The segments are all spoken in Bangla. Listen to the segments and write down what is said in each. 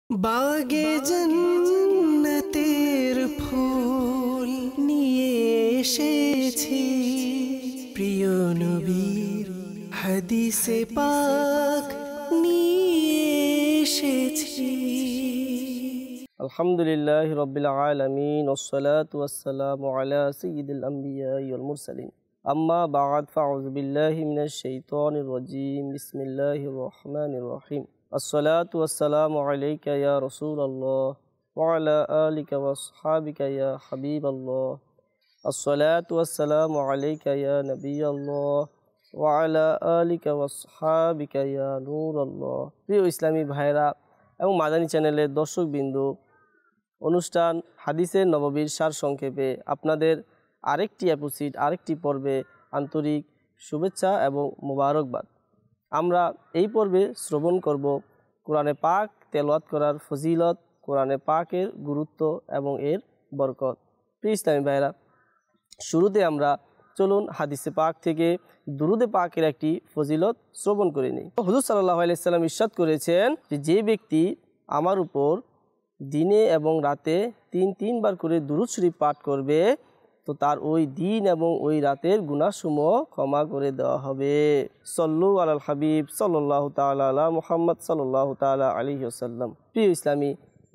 বাগে জান্নাতের ফুল নিয়ে এসেছি প্রিয় নবীর হাদিসে পাক নিয়ে এসেছি। আলহামদুলিল্লাহি রাব্বিল আলামিন ওয়াসসালাতু ওয়াসসালামু আলা সাইয়্যিদিল আমবিয়াই ওয়াল মুরসালিন। আম্মা বা'দ ফাউযু বিল্লাহি মিনাশ শাইতানির রাজীম। বিসমিল্লাহির রহমানির রহিম। আসসালাতু ওয়াসসালামু আলাইকা ইয়া রাসূলাল্লাহ ওয়া আলা আলিকা ওয়া আসহাবিকা ইয়া হাবিবাল্লাহ। আসসালাতু ওয়াসসালামু আলাইকা ইয়া নবিয়াল্লাহ ওয়া আলা আলিকা ওয়া আসহাবিকা ইয়া নূরাল্লাহ। প্রিয় ইসলামী ভাইরা এবং মাদানী চ্যানেলের দর্শকবৃন্দ, অনুষ্ঠান হাদিসের নববীর সার সংক্ষেপে আপনাদের আরেকটি এপিসোড, আরেকটি পর্বে আন্তরিক শুভেচ্ছা এবং মোবারকবাদ। আমরা এই পর্বে শ্রবণ করব কোরআনে পাক তেলাওয়াত করার ফজিলত, কোরআনে পাকের গুরুত্ব এবং এর বরকত। প্রিয় ইসলামী ভাইরা, শুরুতে আমরা চলুন হাদিসে পাক থেকে দুরুদে পাকের একটি ফজিলত শ্রবণ করে নিই। হুজুর সাল্লাল্লাহু আলাইহি সাল্লাম ইরশাদ করেছেন যে ব্যক্তি আমার উপর দিনে এবং রাতে তিনবার করে দুরূদ শরীফ পাঠ করবে তো তার ওই দিন এবং ওই রাতের গুনাহসমূহ ক্ষমা করে দেওয়া হবে। সল্লু আলাল হাবিব সাল্লাল্লাহু তাআলা আলা মুহাম্মদ সাল্লাল্লাহু তাআলা আলাইহি ওয়াসাল্লাম। প্রিয় ইসলামী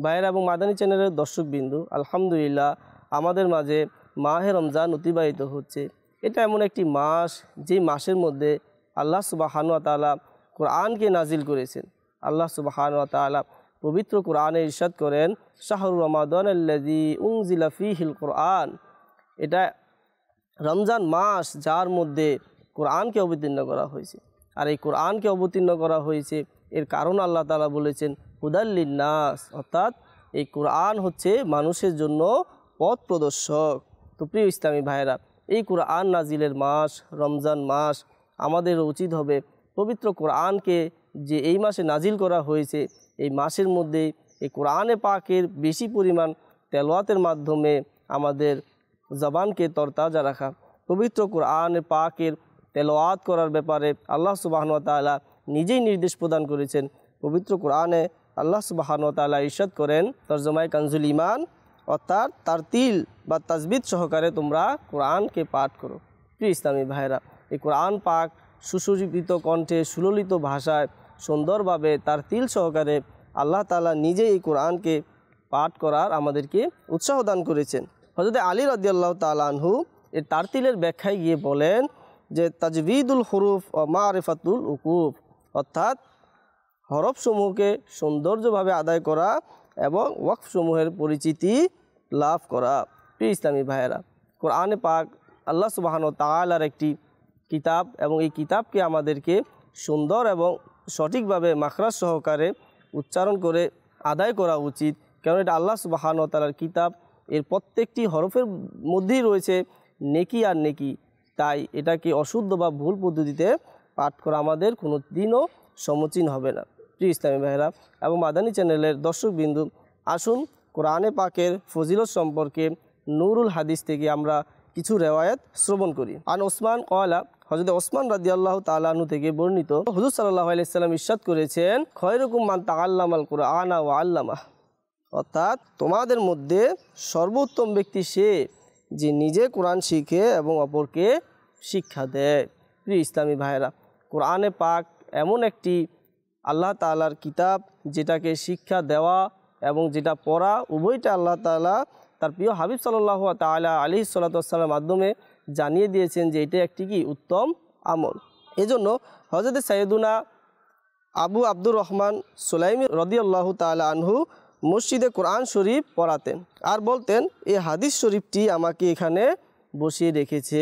ভাইয়েরা এবং মাদানী চ্যানেলের দর্শকবৃন্দু, আলহামদুলিল্লাহ আমাদের মাঝে মাহে রমজান অতিবাহিত হচ্ছে। এটা এমন একটি মাস যে মাসের মধ্যে আল্লাহ সুবহানাহু ওয়া তাআলা কোরআনকে নাজিল করেছেন। আল্লাহ সুবহানাহু ওয়া তাআলা পবিত্র কোরআনে ইরশাদ করেন, শাহরু রমাদান আল্লাযী উনজিলা ফীহিল কোরআন। এটা রমজান মাস যার মধ্যে কোরআনকে অবতীর্ণ করা হয়েছে। আর এই কোরআনকে অবতীর্ণ করা হয়েছে এর কারণ আল্লাহ তাআলা বলেছেন হুদাল লিন্নাস, অর্থাৎ এই কোরআন হচ্ছে মানুষের জন্য পথ প্রদর্শক। তো প্রিয় ইসলামী ভাইরা, এই কোরআন নাজিলের মাস রমজান মাস, আমাদের উচিত হবে পবিত্র কোরআনকে যে এই মাসে নাজিল করা হয়েছে এই মাসের মধ্যে এই কোরআনে পাকের বেশি পরিমাণ তেলাওয়াতের মাধ্যমে আমাদের জবানকে তরতাজা রাখা। পবিত্র কোরআনে পাকের তেলাওয়াত করার ব্যাপারে আল্লাহ সুবহানাহু ওয়া তাআলা নিজেই নির্দেশ প্রদান করেছেন। পবিত্র কোরআনে আল্লাহ সুবহানাহু ওয়া তাআলা ইরশাদ করেন তরজমায়ে কানজুল ঈমান, অর্থাৎ তারতিল বা তাজবিদ সহকারে তোমরা কোরআনকে পাঠ করো। প্রিয় ইসলামী ভাইরা, এই কোরআন পাক সুসজ্জিত কণ্ঠে সুললিত ভাষায় সুন্দরভাবে তারতিল সহকারে আল্লাহ তাআলা নিজেই এই কোরআনকে পাঠ করার আমাদেরকে উৎসাহ দান করেছেন। হযরত আলী রাদিয়াল্লাহু তাআলা আনহু এর তারতিলের ব্যাখ্যায় গিয়ে বলেন যে তাজবিদুল হুরুফ ও মারিফাতুল উকুফ, অর্থাৎ হরফসমূহকে সৌন্দর্যভাবে আদায় করা এবং ওয়াকফসমূহের পরিচিতি লাভ করা। প্রিয় ইসলামী ভাইয়েরা, কোরআনে পাক আল্লাহ সুবহানাহু ওয়া তাআলার একটি কিতাব এবং এই কিতাবকে আমাদেরকে সুন্দর এবং সঠিকভাবে মাখরাজ সহকারে উচ্চারণ করে আদায় করা উচিত, কারণ এটা আল্লাহ সুবহানাহু ওয়া তাআলার কিতাব। এর প্রত্যেকটি হরফের মধ্যেই রয়েছে নেকি আর নেকি, তাই এটাকে অশুদ্ধ বা ভুল পদ্ধতিতে পাঠ করা আমাদের কোনো দিনও সমীচীন হবে না। প্রিয় ইসলামী ভাইরা এবং মাদানী চ্যানেলের দর্শকবিন্দু, আসুন কোরআনে পাকের ফজিলত সম্পর্কে নুরুল হাদিস থেকে আমরা কিছু রেওয়ায়াত শ্রবণ করি। আন ওসমান কওয়ালা, হযরত ওসমান রাদিয়াল্লাহু তাআলা আনহু থেকে বর্ণিত, হুজুর সাল্লাল্লাহু আলাইহি সাল্লাম ইরশাদ করেছেন খয়রুকুম মান তাআল্লামাল কুরআনা ওয়া আল্লামাহ, অর্থাৎ তোমাদের মধ্যে সর্বোত্তম ব্যক্তি সে যে নিজে কোরআন শিখে এবং অপরকে শিক্ষা দেয়। প্রিয় ইসলামী ভাইরা, কোরআনে পাক এমন একটি আল্লাহ তাআলার কিতাব যেটাকে শিক্ষা দেওয়া এবং যেটা পড়া উভয়টা আল্লাহ তাআলা তার প্রিয় হাবিব সাল্লাল্লাহু তাআলা আলাইহিস সালাতু ওয়াস সালামের মাধ্যমে জানিয়ে দিয়েছেন যে এটা একটি কি উত্তম আমল। এজন্য হযরত সাইয়্যিদুনা আবু আব্দুর রহমান সুলাইমি রাদিয়াল্লাহু তাআলা আনহু মসজিদে কোরআন শরীফ পড়াতেন আর বলতেন এই হাদিস শরীফটি আমাকে এখানে বসিয়ে রেখেছে।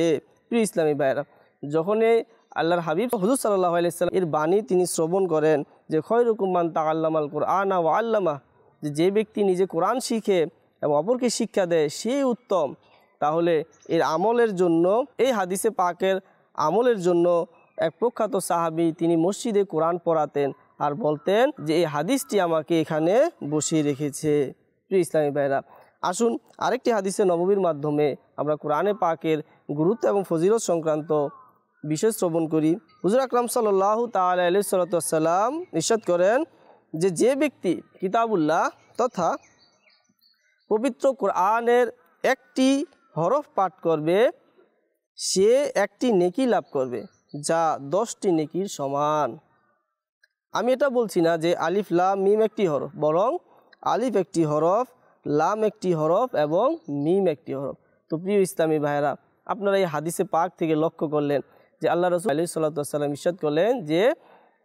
প্রিয় ইসলামী ভাইরা, যখনই আল্লাহর হাবিব হুজুর সাল্লাল্লাহু আলাইহি সাল্লাম এর বাণী তিনি শ্রবণ করেন যে খয়রুকুম মান তাআল্লামাল কুরআনা ওয়া আল্লামাহ, যে ব্যক্তি নিজে কোরআন শিখে এবং অপরকে শিক্ষা দেয় সেই উত্তম, তাহলে এর আমলের জন্য এই হাদিসে পাকের আমলের জন্য এক প্রখ্যাত সাহাবী তিনি মসজিদে কোরআন পড়াতেন আর বলতেন যে এই হাদিসটি আমাকে এখানে বসিয়ে রেখেছে। প্রিয় ইসলামী ভাইরা, আসুন আরেকটি হাদিসে নববীর মাধ্যমে আমরা কোরআনে পাকের গুরুত্ব এবং ফজিলত সংক্রান্ত বিষয় শ্রবণ করি। হুজুর আকরাম সাল্লাল্লাহু তাআলা আলাইহি ওয়াসাল্লাম ইরশাদ করেন যে ব্যক্তি কিতাবুল্লাহ তথা পবিত্র কোরআনের একটি হরফ পাঠ করবে সে একটি নেকি লাভ করবে যা 10টি নেকির সমান। আমি এটা বলছি না যে আলিফ লাম মিম একটি হরফ, বরং আলিফ একটি হরফ, লাম একটি হরফ এবং মিম একটি হরফ। তো প্রিয় ইসলামী ভাইয়েরা, আপনারা এই হাদিসে পাক থেকে লক্ষ্য করলেন যে আল্লাহ রাসূল আলাইহিস সাল্লাতু ওয়াস সালাম ইরশাদ করলেন যে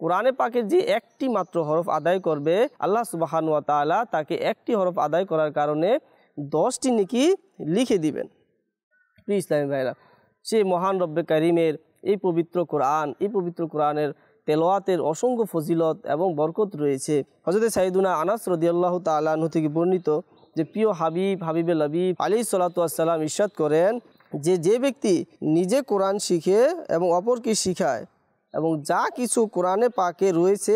কোরআনে পাকের যে একটি মাত্র হরফ আদায় করবে আল্লাহ সুবহানাহু ওয়া তাআলা তাকে একটি হরফ আদায় করার কারণে 10টি নেকি লিখে দিবেন। প্রিয় ইসলামী ভাইয়েরা, সেই মহান রব্বে কারিমের এই পবিত্র কোরআন, এই পবিত্র কোরআনের তেলাওয়াতের অসংখ্য ফজিলত এবং বরকত রয়েছে। হযরত সাইয়্যিদুনা আনাস রাদিয়াল্লাহু তাআলা আনহু থেকে বর্ণিত যে প্রিয় হাবিবে লবিব আলাইহিস সালাতু ওয়াস সালাম ইরশাদ করেন যে ব্যক্তি নিজে কোরআন শিখে এবং অপরকে শিখায় এবং যা কিছু কোরআনে পাকে রয়েছে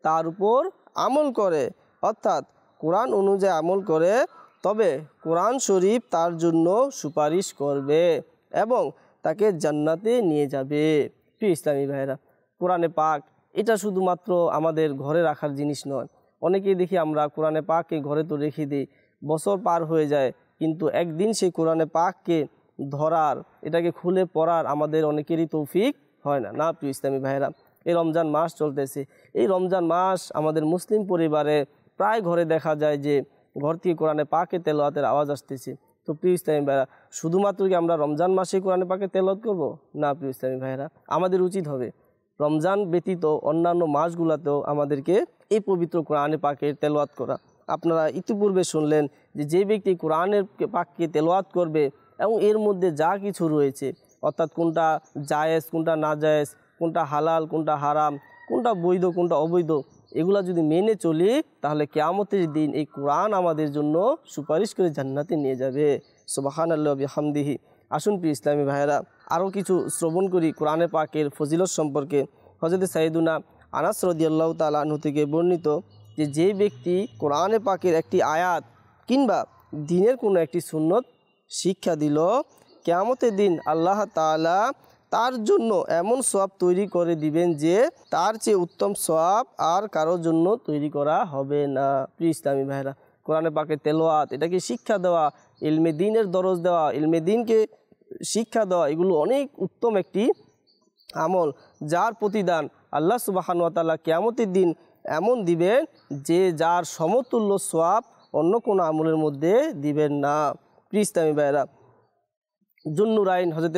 তার উপর আমল করে, অর্থাৎ কোরআন অনুযায়ী আমল করে, তবে কোরআন শরীফ তার জন্য সুপারিশ করবে এবং তাকে জান্নাতে নিয়ে যাবে। প্রিয় ইসলামী ভাইয়েরা, কোরআনে পাক এটা শুধুমাত্র আমাদের ঘরে রাখার জিনিস নয়। অনেকেই দেখি আমরা কোরআনে পাককে ঘরে তো রেখে দিই, বছর পার হয়ে যায়, কিন্তু একদিন সেই কোরআনে পাককে ধরার, এটাকে খুলে পড়ার আমাদের অনেকেরই তৌফিক হয় না। প্রিয় ইসলামী ভাইয়েরা, এই রমজান মাস চলতেছে, এই রমজান মাস আমাদের মুসলিম পরিবারে প্রায় ঘরে দেখা যায় যে ঘর থেকে কোরআনে পাকে তেলাওয়াতের আওয়াজ আসতেছে। তো প্রিয় ইসলামী ভাইয়েরা, শুধুমাত্র কি আমরা রমজান মাসে কোরআনে পাকে তেলাওয়াত করব? না প্রিয় ইসলামী ভাইয়েরা, আমাদের উচিত হবে রমজান ব্যতীত অন্যান্য মাসগুলোতেও আমাদেরকে এই পবিত্র কোরআনে পাকের তেলাওয়াত করা। আপনারা ইতিপূর্বে শুনলেন যে ব্যক্তি কোরআনের পাককে তেলাওয়াত করবে এবং এর মধ্যে যা কিছু রয়েছে, অর্থাৎ কোনটা জায়েজ কোনটা না জায়েজ, কোনটা হালাল কোনটা হারাম, কোনটা বৈধ কোনটা অবৈধ, এগুলা যদি মেনে চলি তাহলে কিয়ামতের দিন এই কোরআন আমাদের জন্য সুপারিশ করে জান্নাতে নিয়ে যাবে। সুবহানাল্লাহি ওয়া বিহামদিহি। আসুন প্রিয় ইসলামী ভাইয়েরা, আরও কিছু শ্রবণ করি কোরআনে পাকের ফজিলত সম্পর্কে। হযরত সাইয়্যিদুনা আনাস রাদিয়াল্লাহু তাআলা আনহু থেকে বর্ণিত যে ব্যক্তি কোরআনে পাকের একটি আয়াত কিংবা দ্বীনের কোনো একটি সুন্নত শিক্ষা দিল, কিয়ামতের দিন আল্লাহ তাআলা তার জন্য এমন সওয়াব তৈরি করে দিবেন যে তার চেয়ে উত্তম সওয়াব আর কারোর জন্য তৈরি করা হবে না। প্রিয় ইসলামী ভাইরা, কোরআনে পাকের তেলাওয়াত, এটাকে শিক্ষা দেওয়া, ইলমে দ্বীনের দরজ দেওয়া, ইলমে দ্বীনকে শিক্ষা দেওয়া, এগুলো অনেক উত্তম একটি আমল, যার প্রতিদান আল্লাহ সুবহানাহু ওয়া তাআলা কিয়ামতের দিন এমন দিবেন যে যার সমতুল্য সওয়াব অন্য কোনো আমলের মধ্যে দিবেন না। প্রিয় ইসলামী ভাইরা, জুন্নুরাইন হযরত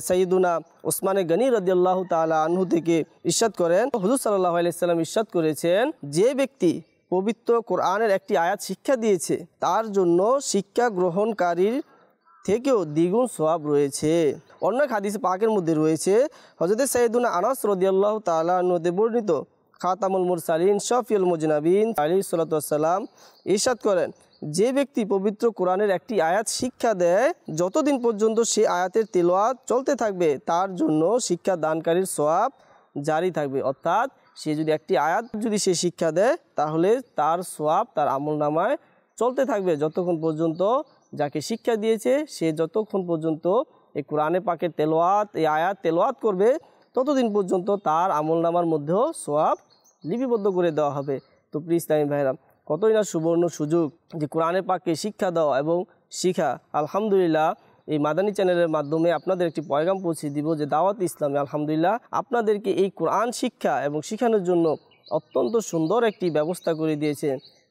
সাইয়্যিদুনা ওসমানে গনি রাদিয়াল্লাহু তাআলা আনহু থেকে ইরশাদ করেন, হুজুর সাল্লাল্লাহু আলাইহি সাল্লাম ইরশাদ করেছেন, যে ব্যক্তি পবিত্র কোরআনের একটি আয়াত শিক্ষা দিয়েছে তার জন্য শিক্ষা গ্রহণকারীর থেকেও দ্বিগুণ সওয়াব রয়েছে। অন্য এক হাদিস পাকের মধ্যে রয়েছে, হযরত সাইয়্যিদুনা আনাস রাদিয়াল্লাহু তাআলা আনহু হতে বর্ণিত, খাতামুল মুরসালিন শফিউল মুজনাবিন আলাইহিস সালাতু ওয়াস সালাম ইরশাদ করেন, যে ব্যক্তি পবিত্র কোরআনের একটি আয়াত শিক্ষা দেয় যতদিন পর্যন্ত সে আয়াতের তেলাওয়াত চলতে থাকবে তার জন্য শিক্ষা দানকারীর সওয়াব জারি থাকবে। অর্থাৎ সে যদি একটি আয়াত যদি সে শিক্ষা দেয় তাহলে তার সওয়াব তার আমলনামায় চলতে থাকবে যতক্ষণ পর্যন্ত যাকে শিক্ষা দিয়েছে সে যতক্ষণ পর্যন্ত এই কোরআনে পাকের তেলাওয়াত, এই আয়াত তেলাওয়াত করবে ততদিন পর্যন্ত তার আমলনামার মধ্যেও সওয়াব লিপিবদ্ধ করে দেওয়া হবে। তো প্রিয় ইসলামী ভাইরা, কতই না সুবর্ণ সুযোগ যে কোরআনে পাককে শিক্ষা দেওয়া এবং শিখা। আলহামদুলিল্লাহ, এই মাদানী চ্যানেলের মাধ্যমে আপনাদের একটি পয়গাম পৌঁছে দিব যে দাওয়াত ইসলামে আলহামদুলিল্লাহ আপনাদেরকে এই কোরআন শিক্ষা এবং শিখানোর জন্য অত্যন্ত সুন্দর একটি ব্যবস্থা করে দিয়েছে,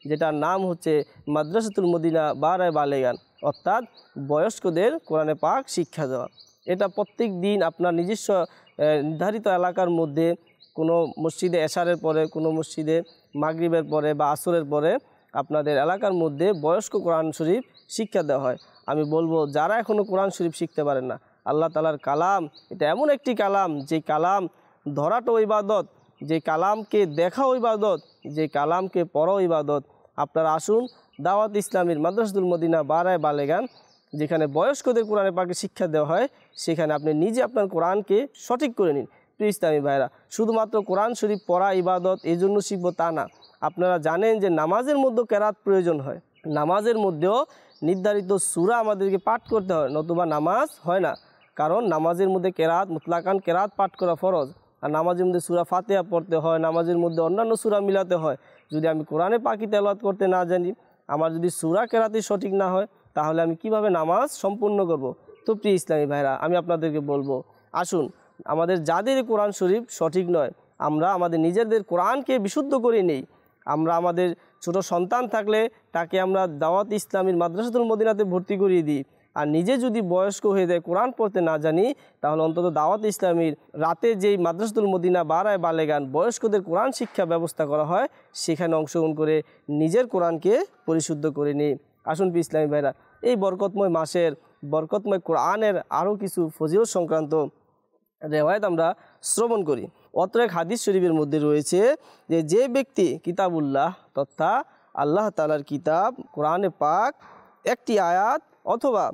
যেটার নাম হচ্ছে মাদ্রাসাতুল মদিনা বারায়ে বালেগান, অর্থাৎ বয়স্কদের কোরআনে পাক শিক্ষা দেওয়া। এটা প্রত্যেক দিন আপনার নিজস্ব নির্ধারিত এলাকার মধ্যে কোনো মসজিদে এশারের পরে, কোনো মসজিদে মাগরিবের পরে বা আসরের পরে আপনাদের এলাকার মধ্যে বয়স্ক কোরআন শরীফ শিক্ষা দেওয়া হয়। আমি বলবো যারা এখনও কোরআন শরীফ শিখতে পারেন না, আল্লাহ তাআলার কালাম এটা এমন একটি কালাম, যে কালাম ধরাটাও ইবাদত, যে কালামকে দেখাও ইবাদত, যে কালামকে পড়াও ইবাদত। আপনারা আসুন দাওয়াত ইসলামীর মাদ্রাসাতুল মদিনা বারায়ে বালেগান, যেখানে বয়স্কদের কোরআনে পাকে শিক্ষা দেওয়া হয়, সেখানে আপনি নিজে আপনার কোরআনকে সঠিক করে নিন। প্রিয় ইসলামী ভাইরা, শুধুমাত্র কোরআন শরীফ পড়া ইবাদত এই জন্য শিখবো তা না। আপনারা জানেন যে নামাজের মধ্যেও কেরাত প্রয়োজন হয়, নামাজের মধ্যেও নির্ধারিত সূরা আমাদেরকে পাঠ করতে হয়, নতুবা নামাজ হয় না। কারণ নামাজের মধ্যে কেরাত মুতলাকান কেরাত পাঠ করা ফরজ, আর নামাজের মধ্যে সূরা ফাতিহা পড়তে হয়, নামাজের মধ্যে অন্যান্য সূরা মিলাতে হয়। যদি আমি কোরআনে পাকি তেলাওয়াত করতে না জানি, আমার যদি সূরা কেরাতি সঠিক না হয়, তাহলে আমি কিভাবে নামাজ সম্পূর্ণ করব? তো প্রিয় ইসলামী ভাইরা, আমি আপনাদেরকে বলবো, আসুন আমাদের যাদের কোরআন শরীফ সঠিক নয়, আমরা আমাদের নিজেদের কোরআনকে বিশুদ্ধ করে নেই। আমরা আমাদের ছোট সন্তান থাকলে তাকে আমরা দাওয়াত ইসলামীর মাদ্রাসাতুল মদিনাতে ভর্তি করিয়ে দিই। আর নিজে যদি বয়স্ক হয়ে যায়, কোরআন পড়তে না জানি, তাহলে অন্তত দাওয়াত ইসলামীর রাতে যেই মাদ্রাসাতুল মদিনা বারায় বালেগান বয়স্কদের কোরআন শিক্ষা ব্যবস্থা করা হয়, সেখানে অংশগ্রহণ করে নিজের কোরআনকে পরিশুদ্ধ করে নিই। আসুন প্রিয় ইসলামী ভাইরা, এই বরকতময় মাসের বরকতময় কোরআনের আরও কিছু ফজিলত সংক্রান্ত রেওয়ায়েত আমরা শ্রবণ করি। অত্র এক হাদিস শরীফের মধ্যে রয়েছে যে ব্যক্তি কিতাবুল্লাহ তথা আল্লাহ তাআলার কিতাব কোরআনে পাক একটি আয়াত অথবা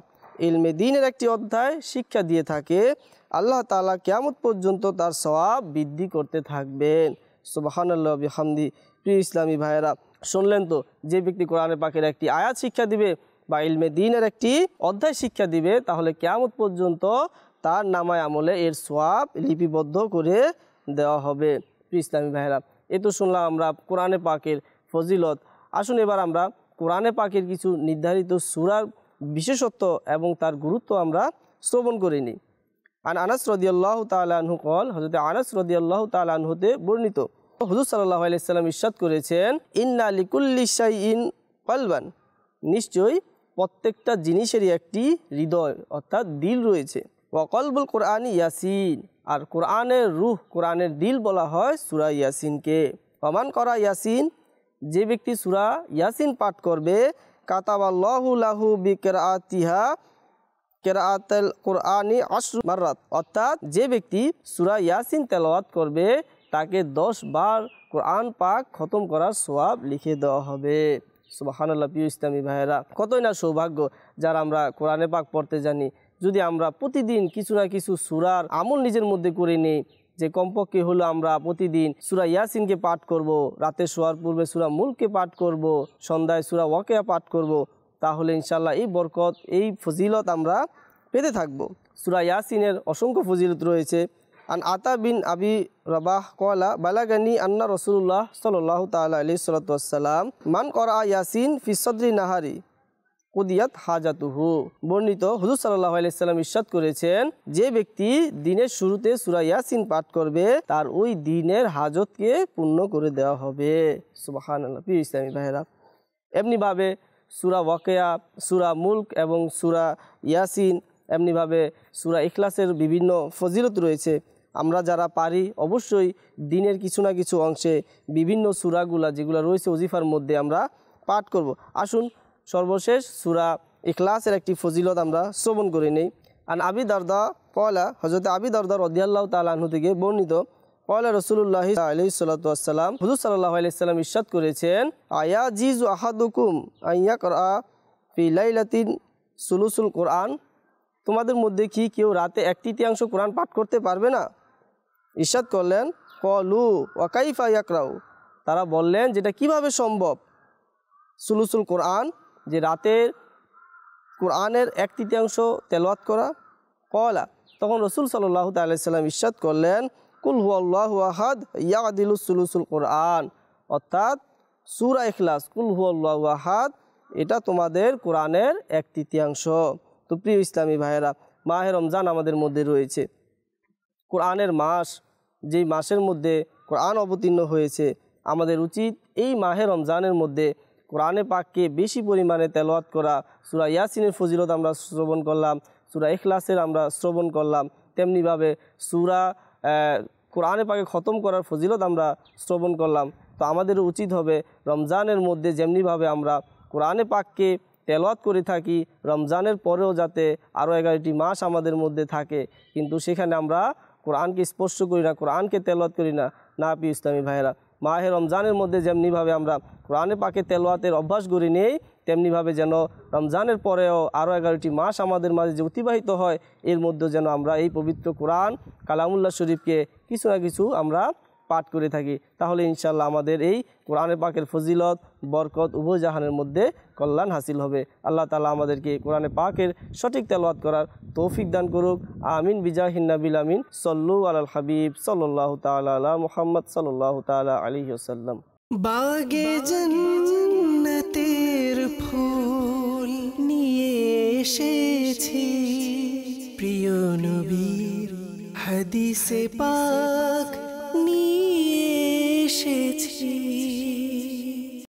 ইলমে দ্বীনের একটি অধ্যায় শিক্ষা দিয়ে থাকে, আল্লাহ তাআলা কিয়ামত পর্যন্ত তার সওয়াব বৃদ্ধি করতে থাকবেন। সুবহানাল্লাহ বিহামদি। প্রিয় ইসলামী ভাইয়েরা, শুনলেন তো, যে ব্যক্তি কোরআনে পাকের একটি আয়াত শিক্ষা দিবে বা ইলমে দ্বীনের একটি অধ্যায় শিক্ষা দিবে, তাহলে কিয়ামত পর্যন্ত তার নামায় আমলে এর সওয়াব লিপিবদ্ধ করে দেওয়া হবে। প্রিয় ইসলামী ভাইয়েরা, এ তো শুনলাম আমরা কোরআনে পাকের ফজিলত। আসুন এবার আমরা কোরআনে পাকের কিছু নির্ধারিত সূরার বিশেষত্ব এবং তার গুরুত্ব আমরা শ্রবণ করে নিই। আনাস রাদিয়াল্লাহু তাআলা আনহু قال, হযরত আনাস রাদিয়াল্লাহু তাআলা আনহুতে বর্ণিত, হুজুর সাল্লাল্লাহু আলাইহি সাল্লাম ইরশাদ করেছেন, ইন্না লিকুল্লি শাইইন কলবান, নিশ্চয়ই প্রত্যেকটা জিনিসেরই একটি হৃদয় অর্থাৎ দিল রয়েছে। ওয়া কলবুল কোরআনি ইয়াসিন, আর কোরআনের রূহ, কোরআনের দিল বলা হয় সূরা ইয়াসিনকে। ওমান করা ইয়াসিন, যে ব্যক্তি সূরা ইয়াসিন পাঠ করবে, কাতাবাল্লাহু লাহু বিকিরাআতিহা কিরাআতুল কোরআনি 10 মাররাত, অর্থাৎ যে ব্যক্তি সূরা ইয়াসিন তেলাওয়াত করবে তাকে 10 বার কোরআন পাক খতম করার সওয়াব লিখে দেওয়া হবে। সুবহানাল্লাহ। প্রিয় ইসলামী ভাইয়েরা, কতই না সৌভাগ্য যারা আমরা কোরআনে পাক পড়তে জানি। যদি আমরা প্রতিদিন কিছু না কিছু সূরার আমল নিজের মধ্যে করে নিই, যে কমপক্ষে হলো আমরা প্রতিদিন সূরা ইয়াসিনকে পাঠ করব, রাতে শোয়ার পূর্বে সূরা মুলককে পাঠ করব, সন্ধ্যায় সূরা ওয়াকিয়া পাঠ করব, তাহলে ইনশাআল্লাহ এই বরকত, এই ফজিলত আমরা পেতে থাকব। সূরা ইয়াসিনের অসংখ্য ফজিলত রয়েছে। আন আতা বিন আবি রাবাহ ক্বালা বালাগানি আন্না রাসূলুল্লাহ সাল্লাল্লাহু তাআলা আলাইহি সাল্লাতু ওয়াসসালাম মান করা ইয়াসিন ফি সাদরি নাহারি কুদিয়াত হাজাতুহু। বর্ণিত, হুজুর সাল্লাল্লাহু আলাইহি সাল্লাম ইরশাদ করেছেন, যে ব্যক্তি দিনের শুরুতে সূরা ইয়াসিন পাঠ করবে তার ওই দিনের হাজতকে পূর্ণ করে দেওয়া হবে। সুবহানাল্লাহ। প্রিয় ইসলামী ভাইয়েরা, এমনিভাবে সূরা ওয়াকিয়া, সূরা মুলক এবং সূরা ইয়াসিন, এমনিভাবে সূরা ইখলাসের বিভিন্ন ফজিলত রয়েছে। আমরা যারা পারি অবশ্যই দিনের কিছু না কিছু অংশে বিভিন্ন সূরাগুলা যেগুলো রয়েছে ওজিফার মধ্যে আমরা পাঠ করব। আসুন সর্বশেষ সূরা ইখলাসের একটি ফজিলত আমরা শ্রবণ করে নেই। আন আবি দারদা ক্বালা, হযরত আবি দারদা রাদিয়াল্লাহু তাআলা আনহু থেকে বর্ণিত, ক্বালা রাসূলুল্লাহ আলাইহি সাল্লাতু ওয়াসসালাম, হুজুর সাল্লাল্লাহু আলাইহি সাল্লাম ইরশাদ করেছেন, আয়াজিজু আহাদুকুম আইয়াকরা ফি লাইলাতিন সুলুসুল কোরআন, তোমাদের মধ্যে কি কেউ রাতে 1/3 কোরআন পাঠ করতে পারবে না? ইরশাদ করলেন, ক্বালু ওয়া কাইফা ইয়াকরাউ, তারা বললেন যেটা কিভাবে সম্ভব সুলুসুল কোরআন, যে রাতের কোরআনের 1/3 তেলাওয়াত করা। ক্বালা, তখন রাসূল সাল্লাল্লাহু তাআলা আলাইহি সাল্লাম ইরশাদ করলেন, কুল হুয়াল্লাহু আহাদ ইয়াদিলু সুলুসুল কোরআন, অর্থাৎ সূরা ইখলাস কুল হুয়াল্লাহু আহাদ, এটা তোমাদের কোরআনের 1/3। তো প্রিয় ইসলামী ভাইয়েরা, মাহে রমজান আমাদের মধ্যে রয়েছে, কোরআনের মাস, যেই মাসের মধ্যে কোরআন অবতীর্ণ হয়েছে। আমাদের উচিত এই মাহে রমজানের মধ্যে কোরআনে পাককে বেশি পরিমাণে তেলাওয়াত করা। সূরা ইয়াসিনের ফজিলত আমরা শ্রবণ করলাম, সূরা ইখলাসের আমরা শ্রবণ করলাম, তেমনিভাবে সূরা কোরআনে পাকে খতম করার ফজিলত আমরা শ্রবণ করলাম। তো আমাদের উচিত হবে রমজানের মধ্যে যেমনিভাবে আমরা কোরআনে পাককে তেলাওয়াত করে থাকি, রমজানের পরেও যাতে আরও 11টি মাস আমাদের মধ্যে থাকে, কিন্তু সেখানে আমরা কোরআনকে স্পর্শ করি না, কোরআনকে তেলাওয়াত করি না। না প্রিয় ইসলামী ভাইয়েরা, মাহে রমজানের মধ্যে যেমনিভাবে আমরা কোরআনে পাকে তেলাওয়াতের অভ্যাস গড়ে নেই, তেমনিভাবে যেন রমজানের পরেও আরও 11টি মাস আমাদের মাঝে যে অতিবাহিত হয়, এর মধ্যে যেন আমরা এই পবিত্র কোরআন কালামুল্লাহ শরীফকে কিছু না কিছু আমরা পাঠ করে থাকি, তাহলে ইনশাআল্লাহ আমাদের এই কোরআনে পাকের ফজিলত বরকত উভয় জাহানের মধ্যে কল্যাণ হাসিল হবে। আল্লাহ তাআলা আমাদেরকে কোরআনে পাকের সঠিক তেলাওয়াত করার তৌফিক দান করুক। আমিন বিজাহিন নাবিল আমিন। সল্লু আলাল হাবিব সাল্লাল্লাহু তাআলা আলা মুহাম্মদ সাল্লাল্লাহু তাআলা আলাইহি ওয়াসাল্লাম। বাগে জান্নাতের ফুল নিয়ে এসেছি, প্রিয় নবীর হাদিসে পাক